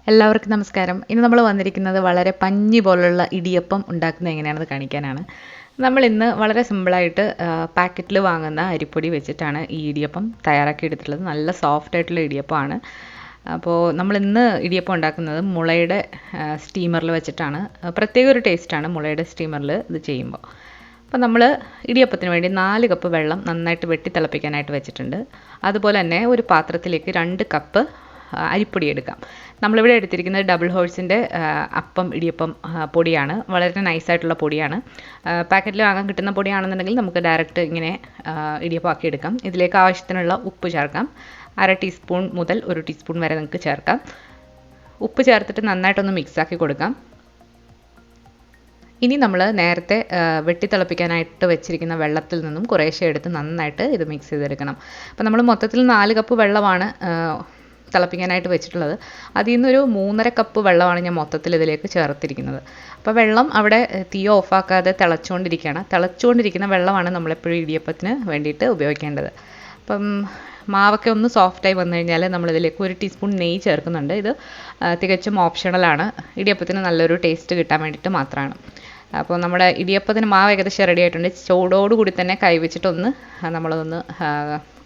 എല്ലാവർക്കും നമസ്കാരം. ഇന്ന് നമ്മൾ വന്നിരിക്കുന്നത് വളരെ പഞ്ഞി പോലുള്ള ഇടിയപ്പം ഉണ്ടാക്കുന്നത് എങ്ങനെയാണെന്ന് കാണിക്കാനാണ്. നമ്മൾ ഇന്ന് വളരെ സിമ്പിളായിട്ട് പാക്കറ്റിൽ വാങ്ങുന്ന അരിപ്പൊടി വെച്ചിട്ടാണ് ഈ ഇടിയപ്പം തയ്യാറാക്കി എടുത്തിട്ടുള്ളത്. നല്ല സോഫ്റ്റ് ആയിട്ടുള്ള ഇടിയപ്പമാണ്. അപ്പോൾ നമ്മൾ ഇന്ന് ഇടിയപ്പം ഉണ്ടാക്കുന്നത് മുളയുടെ സ്റ്റീമറിൽ വെച്ചിട്ടാണ്. പ്രത്യേക ഒരു ടേസ്റ്റാണ് മുളയുടെ സ്റ്റീമറിൽ ഇത് ചെയ്യുമ്പോൾ. അപ്പോൾ നമ്മൾ ഇടിയപ്പത്തിന് വേണ്ടി 4 കപ്പ് വെള്ളം നന്നായിട്ട് വെട്ടി തിളപ്പിക്കാനായിട്ട് വെച്ചിട്ടുണ്ട്. അതുപോലെ തന്നെ ഒരു പാത്രത്തിലേക്ക് 2 കപ്പ് അരിപ്പൊടി എടുക്കാം. നമ്മളിവിടെ എടുത്തിരിക്കുന്നത് ഡബിൾ ഹോഴ്സിൻ്റെ അപ്പം ഇടിയപ്പം പൊടിയാണ്. വളരെ നൈസായിട്ടുള്ള പൊടിയാണ്. പാക്കറ്റിൽ വാങ്ങാൻ കിട്ടുന്ന പൊടിയാണെന്നുണ്ടെങ്കിൽ നമുക്ക് ഡയറക്റ്റ് ഇങ്ങനെ ഇടിയപ്പമാക്കി എടുക്കാം. ഇതിലേക്ക് ആവശ്യത്തിനുള്ള ഉപ്പ് ചേർക്കാം. 1/2 ടീസ്പൂൺ മുതൽ 1 ടീസ്പൂൺ വരെ നിങ്ങൾക്ക് ചേർക്കാം. ഉപ്പ് ചേർത്തിട്ട് നന്നായിട്ടൊന്ന് മിക്സാക്കി കൊടുക്കാം. ഇനി നമ്മൾ നേരത്തെ വെട്ടിത്തിളപ്പിക്കാനായിട്ട് വെച്ചിരിക്കുന്ന വെള്ളത്തിൽ നിന്നും കുറേശ്ശെ എടുത്ത് നന്നായിട്ട് ഇത് മിക്സ് ചെയ്തെടുക്കണം. അപ്പോൾ നമ്മൾ മൊത്തത്തിൽ 4 കപ്പ് വെള്ളമാണ് തിളപ്പിക്കാനായിട്ട് വെച്ചിട്ടുള്ളത്. അതിൽ നിന്നൊരു 3.5 കപ്പ് വെള്ളമാണ് ഞാൻ മൊത്തത്തിൽ ഇതിലേക്ക് ചേർത്തിരിക്കുന്നത്. അപ്പോൾ വെള്ളം അവിടെ തീ ഓഫാക്കാതെ തിളച്ചുകൊണ്ടിരിക്കുന്ന വെള്ളമാണ് നമ്മളെപ്പോഴും ഇടിയപ്പത്തിന് വേണ്ടിയിട്ട് ഉപയോഗിക്കേണ്ടത്. അപ്പം മാവൊക്കെ ഒന്ന് സോഫ്റ്റായി വന്നു കഴിഞ്ഞാൽ നമ്മളിതിലേക്ക് 1 ടീസ്പൂൺ നെയ്യ് ചേർക്കുന്നുണ്ട്. ഇത് തികച്ചും ഓപ്ഷണലാണ്. ഇടിയപ്പത്തിന് നല്ലൊരു ടേസ്റ്റ് കിട്ടാൻ വേണ്ടിയിട്ട് മാത്രമാണ്. അപ്പോൾ നമ്മുടെ ഇടിയപ്പത്തിന് മാവ് ഏകദേശം റെഡി ആയിട്ടുണ്ട്. ചൂടോടുകൂടി തന്നെ കൈവച്ചിട്ടൊന്ന് നമ്മളൊന്ന്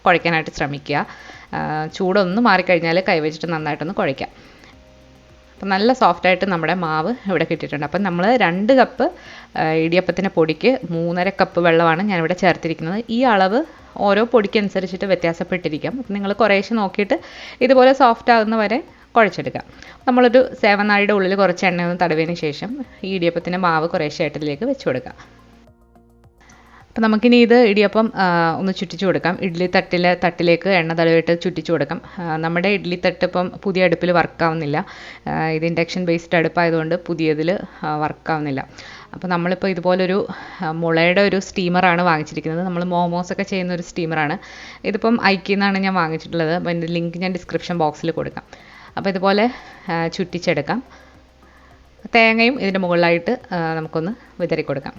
കുഴയ്ക്കാനായിട്ട് ശ്രമിക്കുക. ചൂടൊന്ന് മാറിക്കഴിഞ്ഞാൽ കൈവച്ചിട്ട് നന്നായിട്ടൊന്ന് കുഴയ്ക്കാം. അപ്പം നല്ല സോഫ്റ്റായിട്ട് നമ്മുടെ മാവ് ഇവിടെ കിട്ടിയിട്ടുണ്ട്. അപ്പം നമ്മൾ 2 കപ്പ് ഇടിയപ്പത്തിൻ്റെ പൊടിക്ക് 3.5 കപ്പ് വെള്ളമാണ് ഞാനിവിടെ ചേർത്തിരിക്കുന്നത്. ഈ അളവ് ഓരോ പൊടിക്കനുസരിച്ചിട്ട് വ്യത്യാസപ്പെട്ടിരിക്കും. അപ്പം നിങ്ങൾ കുറേശ്ശെ നോക്കിയിട്ട് ഇതുപോലെ സോഫ്റ്റ് ആകുന്ന വരെ കുഴച്ചെടുക്കാം. നമ്മളൊരു സേവനാഴിയുടെ ഉള്ളിൽ കുറച്ച് എണ്ണയൊന്ന് തടവിയതിന് ശേഷം ഈ ഇടിയപ്പത്തിൻ്റെ മാവ് കുറേശ്ശെ ആയിട്ട് വെച്ച് കൊടുക്കാം. അപ്പോൾ നമുക്കിനി ഇത് ഇടിയപ്പം ഒന്ന് ചുറ്റിച്ച് കൊടുക്കാം. തട്ടിലേക്ക് എണ്ണ തടവിട്ട് ചുറ്റിച്ച് കൊടുക്കാം. നമ്മുടെ ഇഡ്ഡലി തട്ട് ഇപ്പം പുതിയ അടുപ്പിൽ വർക്കാവുന്നില്ല. ഇത് ഇൻഡക്ഷൻ ബേസ്ഡ് അടുപ്പായതുകൊണ്ട് പുതിയതിൽ വർക്കാവുന്നില്ല. അപ്പോൾ നമ്മളിപ്പോൾ ഇതുപോലൊരു മുളയുടെ ഒരു സ്റ്റീമറാണ് വാങ്ങിച്ചിരിക്കുന്നത്. നമ്മൾ മോമോസൊക്കെ ചെയ്യുന്ന ഒരു സ്റ്റീമറാണ്. ഇതിപ്പം ഐക്കിയിൽ നിന്നാണ് ഞാൻ വാങ്ങിച്ചിട്ടുള്ളത്. അപ്പോൾ അതിൻ്റെ ലിങ്ക് ഞാൻ ഡിസ്ക്രിപ്ഷൻ ബോക്സിൽ കൊടുക്കാം. അപ്പോൾ ഇതുപോലെ ചുറ്റിച്ചെടുക്കാം. തേങ്ങയും ഇതിൻ്റെ മുകളിലായിട്ട് നമുക്കൊന്ന് വിതറി കൊടുക്കാം.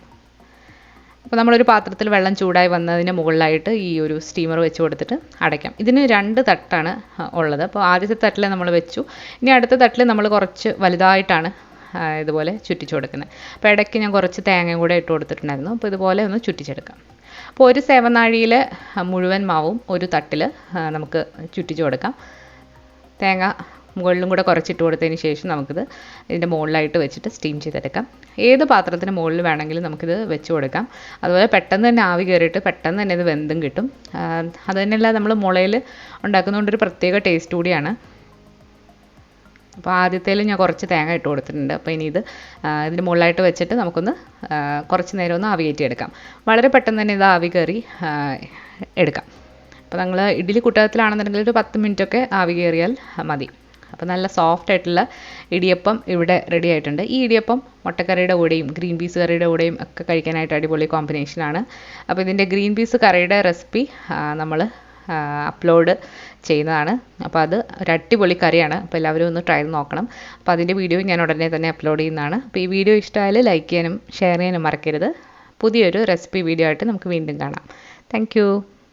അപ്പോൾ നമ്മളൊരു പാത്രത്തിൽ വെള്ളം ചൂടായി വന്നതിന് മുകളിലായിട്ട് ഈ ഒരു സ്റ്റീമർ വെച്ച് കൊടുത്തിട്ട് അടയ്ക്കാം. ഇതിന് 2 തട്ടാണ് ഉള്ളത്. അപ്പോൾ ആദ്യത്തെ തട്ടിൽ നമ്മൾ വെച്ചു. ഇനി അടുത്ത തട്ടിൽ നമ്മൾ കുറച്ച് വലുതായിട്ടാണ് ഇതുപോലെ ചുറ്റിച്ച് കൊടുക്കുന്നത്. അപ്പോൾ ഇടയ്ക്ക് ഞാൻ കുറച്ച് തേങ്ങയും കൂടെ ഇട്ട് കൊടുത്തിട്ടുണ്ടായിരുന്നു. അപ്പോൾ ഇതുപോലെ ഒന്ന് ചുറ്റിച്ചെടുക്കാം. അപ്പോൾ ഒരു സേവനാഴിയിൽ മുഴുവൻ മാവും ഒരു തട്ടിൽ നമുക്ക് ചുറ്റിച്ച് കൊടുക്കാം. തേങ്ങ മുകളിലും കൂടെ കുറച്ചിട്ട് കൊടുത്തതിന് ശേഷം നമുക്കിത് ഇതിൻ്റെ മുകളിലായിട്ട് വെച്ചിട്ട് സ്റ്റീം ചെയ്തെടുക്കാം. ഏത് പാത്രത്തിന് മുകളിൽ വേണമെങ്കിലും നമുക്കിത് വെച്ച് കൊടുക്കാം. അതുപോലെ പെട്ടെന്ന് തന്നെ ആവി കയറിയിട്ട് പെട്ടെന്ന് തന്നെ ഇത് വെന്തും കിട്ടും. അത് തന്നെയല്ല, നമ്മൾ മുളയിൽ ഉണ്ടാക്കുന്നതുകൊണ്ടൊരു പ്രത്യേക ടേസ്റ്റ് കൂടിയാണ്. അപ്പോൾ ആദ്യത്തേൽ ഞാൻ കുറച്ച് തേങ്ങ ഇട്ട് കൊടുത്തിട്ടുണ്ട്. അപ്പോൾ ഇനി ഇതിൻ്റെ മുകളിലായിട്ട് വെച്ചിട്ട് നമുക്കൊന്ന് കുറച്ച് നേരം ഒന്ന് ആവി കയറ്റി എടുക്കാം. വളരെ പെട്ടെന്ന് തന്നെ ഇത് ആവി കയറി എടുക്കാം. അപ്പോൾ നമ്മൾ ഇഡ്ഡലി കുട്ടകത്തിലാണെന്നുണ്ടെങ്കിൽ ഒരു 10 മിനിറ്റൊക്കെ ആവി കയറിയാൽ മതി. അപ്പോൾ നല്ല സോഫ്റ്റ് ആയിട്ടുള്ള ഇടിയപ്പം ഇവിടെ റെഡി ആയിട്ടുണ്ട്. ഈ ഇടിയപ്പം മുട്ടക്കറിയുടെ കൂടെയും ഗ്രീൻ പീസ് കറിയുടെ കൂടെയും ഒക്കെ കഴിക്കാനായിട്ട് അടിപൊളി കോമ്പിനേഷനാണ്. അപ്പോൾ ഇതിൻ്റെ ഗ്രീൻ പീസ് കറിയുടെ റെസിപ്പി നമ്മൾ അപ്ലോഡ് ചെയ്യുന്നതാണ്. അപ്പോൾ അത് ഒരു അടിപൊളി കറിയാണ്. അപ്പോൾ എല്ലാവരും ഒന്ന് ട്രൈ ചെയ്ത് നോക്കണം. അപ്പോൾ അതിൻ്റെ വീഡിയോ ഞാൻ ഉടനെ തന്നെ അപ്ലോഡ് ചെയ്യുന്നതാണ്. അപ്പോൾ ഈ വീഡിയോ ഇഷ്ടമായാൽ ലൈക്ക് ചെയ്യാനും ഷെയർ ചെയ്യാനും മറക്കരുത്. പുതിയൊരു റെസിപ്പി വീഡിയോ ആയിട്ട് നമുക്ക് വീണ്ടും കാണാം. താങ്ക്